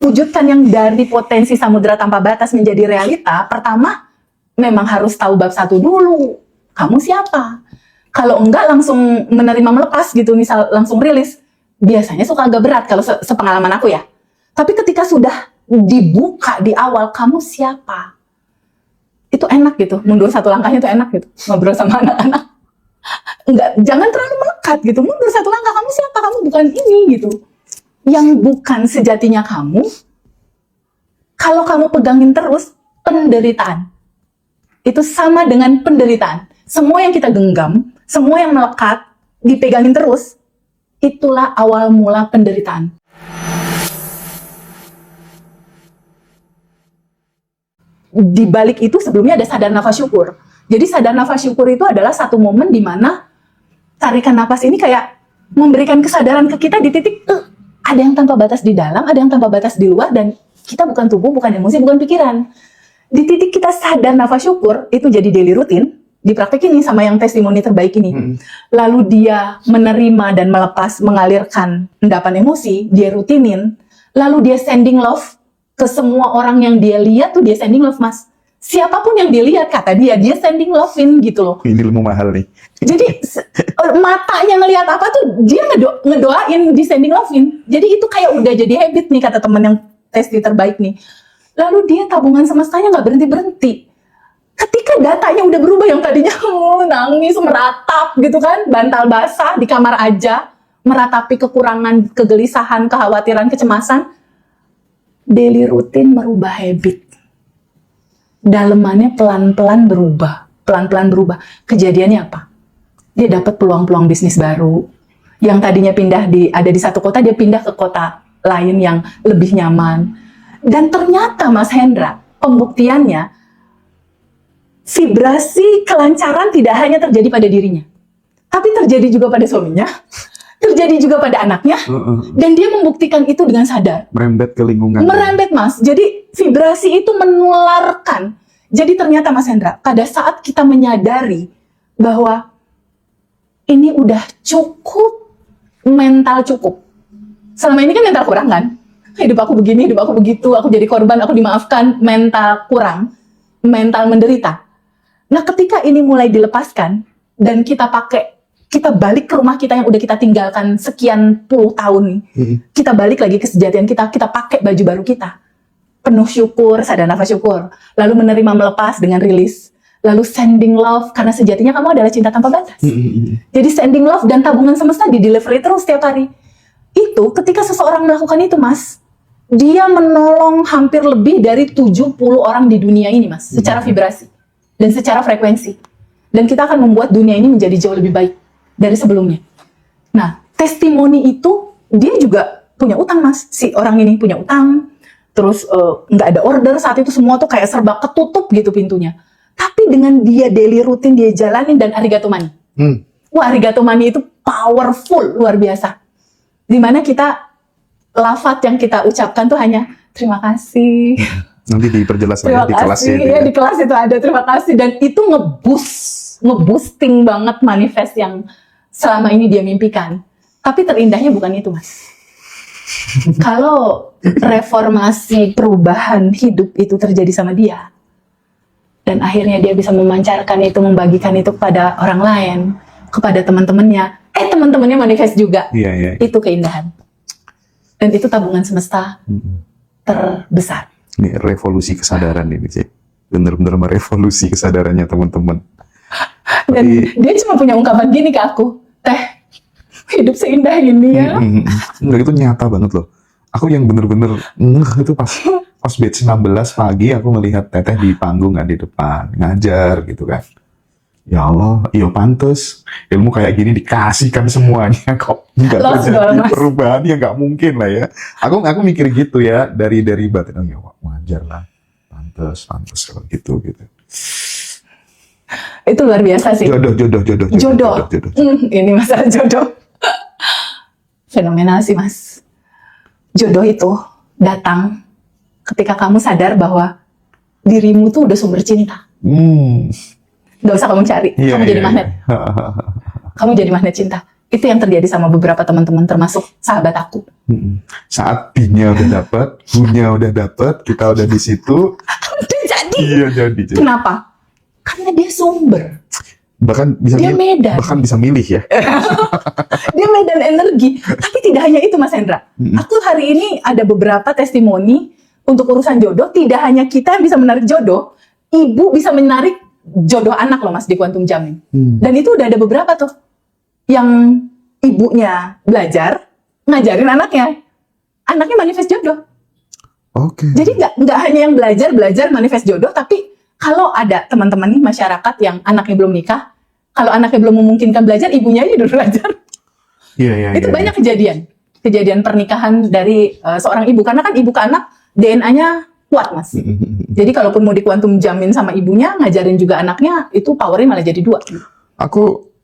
wujudkan yang dari potensi samudera tanpa batas menjadi realita, pertama memang harus tahu bab 1 dulu. Kamu siapa? Kalau enggak langsung menerima melepas gitu, misal langsung rilis, biasanya suka agak berat kalau sepengalaman aku ya. Tapi ketika sudah dibuka di awal, kamu siapa? Itu enak gitu, mundur 1 langkahnya itu enak gitu, ngobrol sama anak-anak. Enggak, jangan terlalu melekat gitu, mundur 1 langkah, kamu siapa? Kamu bukan ini gitu. Yang bukan sejatinya kamu, kalau kamu pegangin terus, penderitaan. Itu sama dengan penderitaan. Semua yang kita genggam, semua yang melekat, dipegangin terus, itulah awal mula penderitaan. Di balik itu sebelumnya ada sadar nafas syukur. Jadi sadar nafas syukur itu adalah satu momen di mana tarikan nafas ini kayak memberikan kesadaran ke kita di titik ada yang tanpa batas di dalam, ada yang tanpa batas di luar, dan kita bukan tubuh, bukan emosi, bukan pikiran. Di titik kita sadar nafas syukur, itu jadi daily rutin, dipraktekin nih sama yang testimoni terbaik ini. Lalu dia menerima dan melepas, mengalirkan endapan emosi, dia rutinin, lalu dia sending love ke semua orang yang dia lihat tuh dia sending love, Mas. Siapapun yang dia lihat, kata dia sending love-in gitu loh. Ini ilmu mahal nih. Jadi matanya ngelihat apa tuh dia ngedoain di sending love-in. Jadi itu kayak udah jadi habit nih kata temen yang testi terbaik nih. Lalu dia tabungan semestanya nggak berhenti-berhenti. Ketika datanya udah berubah, yang tadinya nangis, meratap gitu kan, bantal basah di kamar aja, meratapi kekurangan, kegelisahan, kekhawatiran, kecemasan, daily rutin merubah habit. Dalemannya pelan-pelan berubah. Kejadiannya apa? Dia dapat peluang-peluang bisnis baru. Yang tadinya ada di satu kota, dia pindah ke kota lain yang lebih nyaman. Dan ternyata Mas Hendra, pembuktiannya, vibrasi kelancaran tidak hanya terjadi pada dirinya, tapi terjadi juga pada suaminya, terjadi juga pada anaknya, dan dia membuktikan itu dengan sadar. Merembet ke lingkungan. Merembet, Mas. Jadi vibrasi itu menularkan. Jadi ternyata Mas Hendra, pada saat kita menyadari bahwa ini udah cukup, mental cukup. Selama ini kan mental kurang kan? Hidup aku begini, hidup aku begitu, aku jadi korban, aku dimaafkan, mental kurang, mental menderita. Nah ketika ini mulai dilepaskan, dan kita balik ke rumah kita yang udah kita tinggalkan sekian puluh tahun nih, kita balik lagi ke sejatian kita pakai baju baru kita, penuh syukur, sadar nafas syukur, lalu menerima melepas dengan rilis, lalu sending love, karena sejatinya kamu adalah cinta tanpa batas. Jadi sending love dan tabungan semesta di delivery terus setiap hari. Itu ketika seseorang melakukan itu, Mas, dia menolong hampir lebih dari 70 orang di dunia ini, Mas, secara vibrasi dan secara frekuensi. Dan kita akan membuat dunia ini menjadi jauh lebih baik dari sebelumnya. Nah, testimoni itu dia juga punya utang, Mas. Si orang ini punya utang, terus nggak ada order saat itu, semua tuh kayak serba ketutup gitu pintunya. Tapi dengan dia daily rutin dia jalanin, dan arigato money. Wah, arigato money itu powerful, luar biasa. Dimana kita lafaz yang kita ucapkan tuh hanya terima kasih. Nanti diperjelas lagi di kelas ya. Di kelas itu ada terima kasih, dan itu nge-boosting banget manifest yang selama ini dia mimpikan. Tapi terindahnya bukan itu, Mas. Kalau reformasi perubahan hidup itu terjadi sama dia, dan akhirnya dia bisa memancarkan itu, membagikan itu kepada orang lain, kepada teman-temannya, teman-temannya manifest juga. Itu keindahan. Dan itu tabungan semesta terbesar. Ini revolusi kesadaran ini sih. Benar-benar merevolusi kesadarannya teman-teman. Dan dia cuma punya ungkapan gini ke aku, Teh, hidup seindah ini ya. Itu nyata banget loh. Aku yang bener-bener itu pas batch 16 pagi aku melihat Teteh di panggung, di depan ngajar gitu kan. Ya Allah, iya pantes ilmu kayak gini dikasihkan semuanya kok nggak terjadi perubahan, ya nggak mungkin lah ya. Aku mikir gitu ya dari batin, oh ya wajar lah, pantes kalau gitu. Itu luar biasa sih. Jodoh. Ini masalah jodoh. Fenomenal sih, Mas. Jodoh itu datang ketika kamu sadar bahwa dirimu tuh udah sumber cinta. Gak usah kamu cari, kamu jadi magnet. Kamu jadi magnet cinta. Itu yang terjadi sama beberapa teman-teman, termasuk sahabat aku. Saat B-nya udah dapet, U-nya udah dapet, kita udah di situ. Udah jadi. Iya jadi. Kenapa? Karena dia sumber. Bahkan bisa Dia medan. bahkan bisa milih ya. Dia medan energi. Tapi tidak hanya itu Mas Hendra. Aku hari ini ada beberapa testimoni untuk urusan jodoh. Tidak hanya kita yang bisa menarik jodoh, ibu bisa menarik jodoh anak loh Mas di Quantum Jamin. Dan itu udah ada beberapa tuh yang ibunya belajar ngajarin anaknya manifest jodoh. Oke. Jadi nggak hanya yang belajar manifest jodoh, tapi kalau ada teman-teman nih masyarakat yang anaknya belum nikah, kalau anaknya belum memungkinkan belajar, ibunya aja udah belajar. Iya. Itu banyak kejadian pernikahan dari seorang ibu, karena kan ibu ke anak DNA-nya kuat Mas. Jadi kalaupun mau di Quantum Jamin sama ibunya, ngajarin juga anaknya, itu powernya malah jadi 2. Aku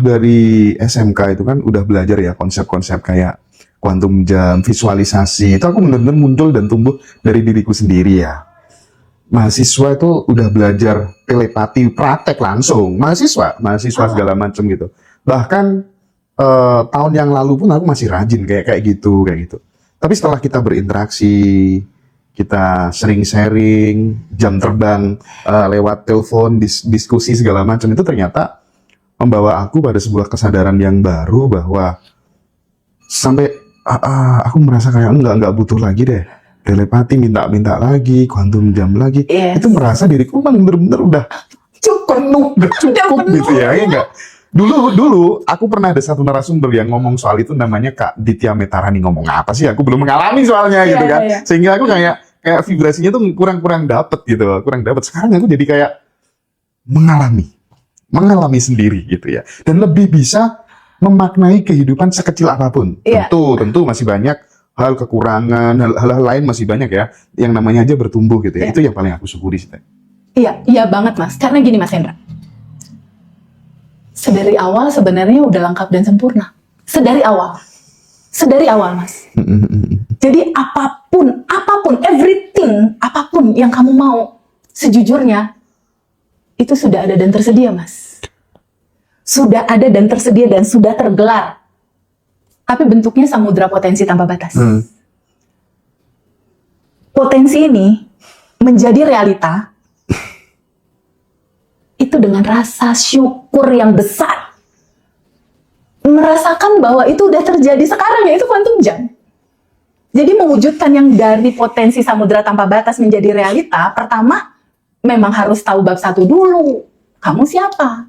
dari SMK itu kan udah belajar ya konsep-konsep kayak quantum jam, visualisasi. Itu aku benar-benar muncul dan tumbuh dari diriku sendiri ya. Mahasiswa itu udah belajar telepati praktek langsung. Mahasiswa segala macam gitu. Bahkan tahun yang lalu pun aku masih rajin kayak gitu. Tapi setelah kita berinteraksi, kita sering sharing, jam terbang lewat telepon, diskusi segala macam, itu ternyata membawa aku pada sebuah kesadaran yang baru bahwa sampai aku merasa kayak nggak butuh lagi deh telepati, minta lagi, quantum jam lagi. Yes. Itu merasa diriku memang bener-bener udah cukup gitu ya enggak. Dulu aku pernah ada satu narasumber yang ngomong soal itu, namanya Kak Ditya Metarani. Ngomong apa sih? Aku belum mengalami soalnya gitu kan. Sehingga aku kayak vibrasinya tuh kurang dapet gitu, Sekarang aku jadi kayak mengalami sendiri gitu ya, dan lebih bisa memaknai kehidupan sekecil apapun. Tentu masih banyak hal kekurangan, hal-hal lain masih banyak ya, yang namanya aja bertumbuh gitu ya. Itu yang paling aku syukuri sih. Iya banget Mas, karena gini Mas Hendra, sedari awal sebenarnya udah lengkap dan sempurna. Sedari awal Mas. Jadi apapun, everything, apapun yang kamu mau, sejujurnya itu sudah ada dan tersedia Mas. Sudah ada dan tersedia dan sudah tergelar. Tapi bentuknya samudra potensi tanpa batas. Potensi ini menjadi realita itu dengan rasa syukur yang besar. Merasakan bahwa itu udah terjadi sekarang, yaitu quantum jam. Jadi mewujudkan yang dari potensi samudra tanpa batas menjadi realita, pertama memang harus tahu bab 1 dulu. Kamu siapa?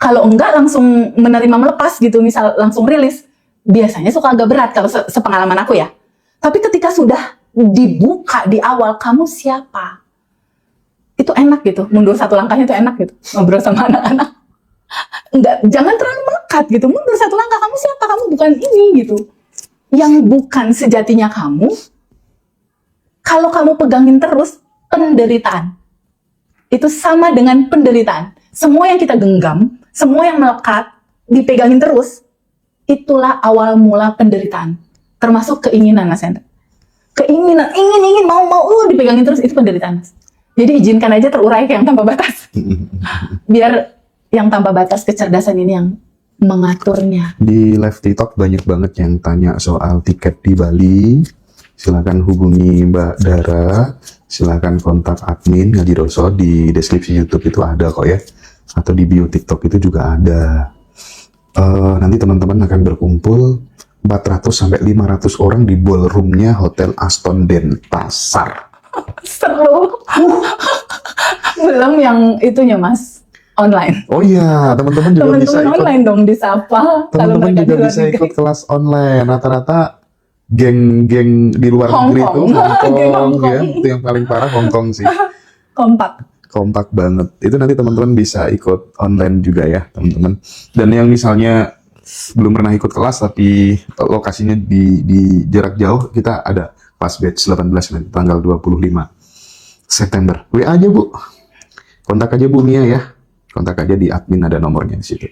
Kalau enggak langsung menerima melepas gitu, misal langsung rilis, biasanya suka agak berat kalau sepengalaman aku ya. Tapi ketika sudah dibuka di awal, kamu siapa? Itu enak gitu, mundur 1 langkahnya itu enak gitu, ngobrol sama anak-anak. Enggak, jangan terlalu melekat gitu, mundur 1 langkah, kamu siapa? Kamu bukan ini gitu. Yang bukan sejatinya kamu, kalau kamu pegangin terus, penderitaan. Itu sama dengan penderitaan. Semua yang kita genggam, semua yang melekat, dipegangin terus, itulah awal mula penderitaan. Termasuk keinginan Mas Hendra. Keinginan, ingin, mau, dipegangin terus, itu penderitaan Mas. Jadi izinkan aja terurai ke yang tanpa batas. Biar yang tanpa batas kecerdasan ini yang mengaturnya. Di live TikTok banyak banget yang tanya soal tiket di Bali. Silakan hubungi Mbak Dara. Silakan kontak admin Ngaji Roso, di deskripsi YouTube itu ada kok ya. Atau di bio TikTok itu juga ada. Nanti teman-teman akan berkumpul 400 sampai 500 orang di ballroomnya Hotel Aston Denpasar. Seru. Belum yang itunya Mas, online. Oh iya, teman-teman juga bisa ikut. Online dong disapa. Teman-teman juga bisa ikut kelas online. Rata-rata geng-geng di luar negeri itu Hongkong ya, itu yang paling parah Hongkong sih. Kompak banget. Itu nanti teman-teman bisa ikut online juga ya, teman-teman. Dan yang misalnya belum pernah ikut kelas tapi lokasinya di jarak jauh, kita ada pas batch 18 nanti tanggal 25 September. WA aja Bu. Kontak aja Bu Mia ya. Kontak aja di admin, ada nomornya di situ.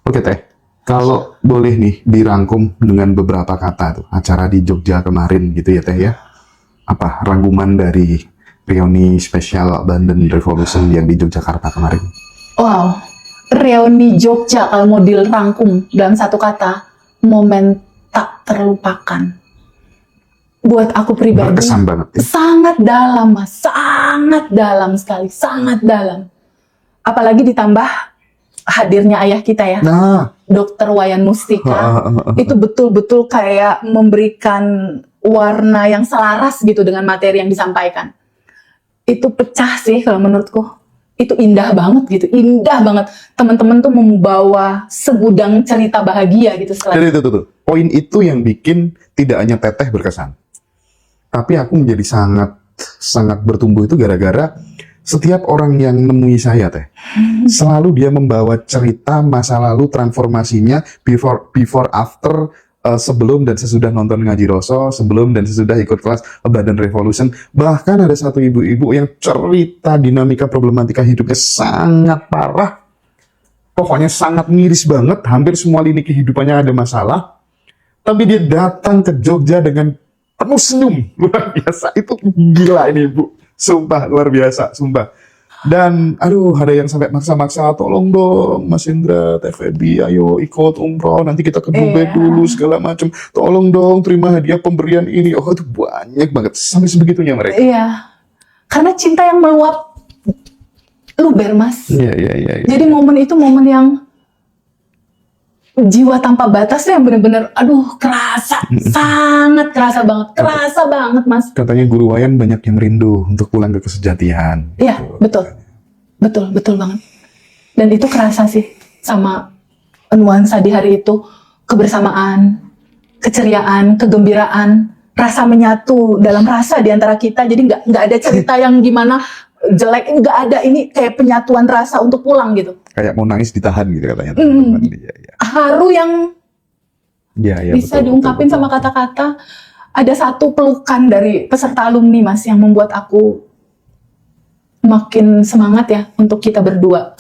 Oke Teh. Kalau boleh nih dirangkum dengan beberapa kata tuh acara di Jogja kemarin gitu ya Teh ya. Apa rangkuman dari reuni spesial Banten Revolution yang di Yogyakarta kemarin? Wow, reuni Jogja kalau mau dirangkum dalam satu kata, momen tak terlupakan. Buat aku pribadi, Berkesan banget ya. sangat dalam Mas, sangat dalam sekali, sangat dalam. Apalagi ditambah hadirnya ayah kita ya, Nah, Dokter Wayan Mustika, itu betul-betul kayak memberikan warna yang selaras gitu dengan materi yang disampaikan. Itu pecah sih kalau menurutku. Itu indah banget gitu, indah banget. Teman-teman tuh membawa segudang cerita bahagia gitu setelah jadi itu. Poin itu yang bikin tidak hanya Teteh berkesan. Tapi aku menjadi sangat bertumbuh itu gara-gara setiap orang yang menemui saya, Teh. Selalu dia membawa cerita masa lalu, transformasinya, before after, sebelum dan sesudah nonton Ngaji Roso, sebelum dan sesudah ikut kelas Badan Revolution. Bahkan ada satu ibu-ibu yang cerita dinamika problematika hidupnya sangat parah. Pokoknya sangat miris banget, hampir semua lini kehidupannya ada masalah. Tapi dia datang ke Jogja dengan penuh senyum. Luar biasa, itu gila ini ibu. Sumpah, luar biasa, sumpah. Dan aduh, ada yang sampai maksa-maksa, tolong dong Mas Indra, Teh Feby, ayo ikut umroh, nanti kita ke Dubai dulu segala macam. Tolong dong terima hadiah pemberian ini. Oh, itu banyak banget sampai sebegitunya mereka. Iya, karena cinta yang meluap luber Mas. Iya. Jadi momen itu momen yang jiwa tanpa batas yang benar-benar, aduh kerasa, sangat kerasa banget Mas. Katanya Guru Wayan banyak yang rindu untuk pulang ke kesejatian. Iya, Gitu. betul banget. Dan itu kerasa sih sama nuansa di hari itu, kebersamaan, keceriaan, kegembiraan, rasa menyatu dalam rasa di antara kita. Jadi nggak ada cerita yang gimana jelek, nggak ada. Ini kayak penyatuan rasa untuk pulang gitu. Kayak mau nangis ditahan gitu katanya teman-teman. Iya. Haru yang Iya, bisa betul, diungkapin betul. sama kata-kata. Ada satu pelukan dari peserta alumni Mas yang membuat aku makin semangat ya untuk kita berdua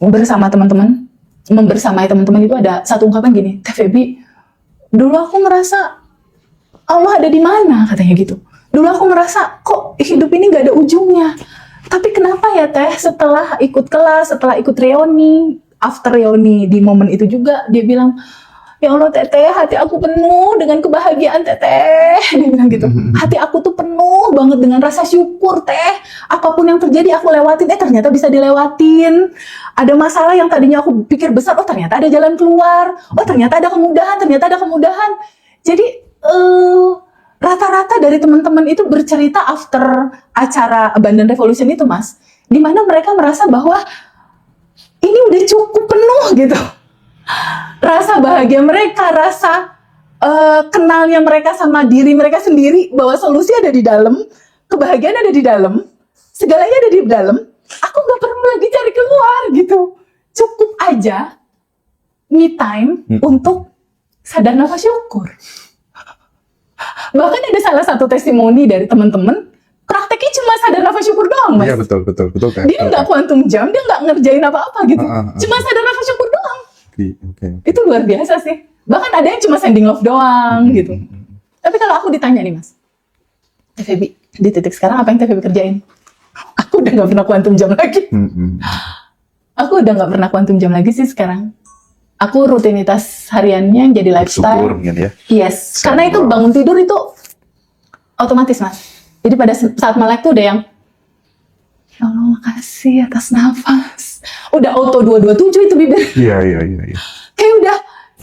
bersama teman-teman, membersamai teman-teman. Itu ada satu ungkapan gini, Teh Feby, dulu aku ngerasa Allah ada di mana, katanya gitu. Dulu aku ngerasa kok hidup ini gak ada ujungnya. Tapi kenapa ya Teh, setelah ikut kelas, setelah ikut reuni, after reuni di momen itu juga dia bilang, ya Allah Teteh, hati aku penuh dengan kebahagiaan Teteh. Dia bilang gitu, hati aku tuh penuh banget dengan rasa syukur Teh. Apapun yang terjadi aku lewatin, ternyata bisa dilewatin. Ada masalah yang tadinya aku pikir besar, oh ternyata ada jalan keluar. Oh ternyata ada kemudahan. Jadi rata-rata dari teman-teman itu bercerita after acara Abandon Revolution itu Mas, dimana mereka merasa bahwa ini udah cukup penuh gitu. Rasa bahagia mereka, rasa kenalnya mereka sama diri mereka sendiri, bahwa solusi ada di dalam, kebahagiaan ada di dalam, segalanya ada di dalam. Aku gak perlu lagi cari keluar gitu. Cukup aja me time untuk sadar nafas syukur. Bahkan ada salah satu testimoni dari teman-teman, prakteknya cuma sadar nafas syukur doang Mas. Iya, betul. Dia nggak kuantum jam, dia nggak ngerjain apa-apa gitu. Cuma sadar nafas syukur doang. Oke. Itu luar biasa sih. Bahkan ada yang cuma sending love doang gitu. Tapi kalau aku ditanya nih Mas, Teh Feby, di titik sekarang apa yang Teh Feby kerjain? Aku udah nggak pernah kuantum jam lagi. Aku udah nggak pernah kuantum jam lagi sih sekarang. Aku rutinitas hariannya yang jadi lifestyle. Syukur mungkin ya. Yes, karena itu bangun tidur itu otomatis Mas. Jadi pada saat melek tuh udah yang, ya Allah makasih atas nafas. Udah auto 227 itu bibir. Iya. Kayak udah,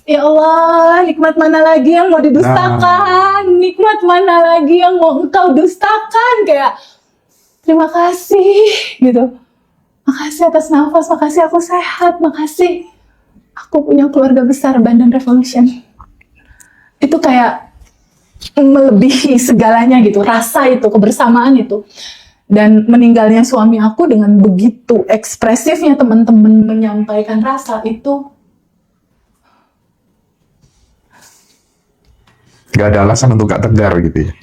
ya Allah nikmat mana lagi yang mau didustakan. Nikmat mana lagi yang mau engkau dustakan. Kayak terima kasih gitu. Makasih atas nafas, makasih aku sehat, makasih aku punya keluarga besar Abandon Revolution. Itu kayak melebihi segalanya gitu, rasa itu, kebersamaan itu. Dan meninggalnya suami aku dengan begitu ekspresifnya teman-teman menyampaikan rasa itu, Gak ada alasan untuk gak tegar gitu ya.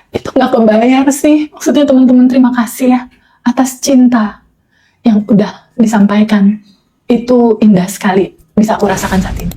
itu nggak kebayar sih. Maksudnya teman-teman terima kasih ya atas cinta yang udah disampaikan. Itu indah sekali bisa aku rasakan saat ini.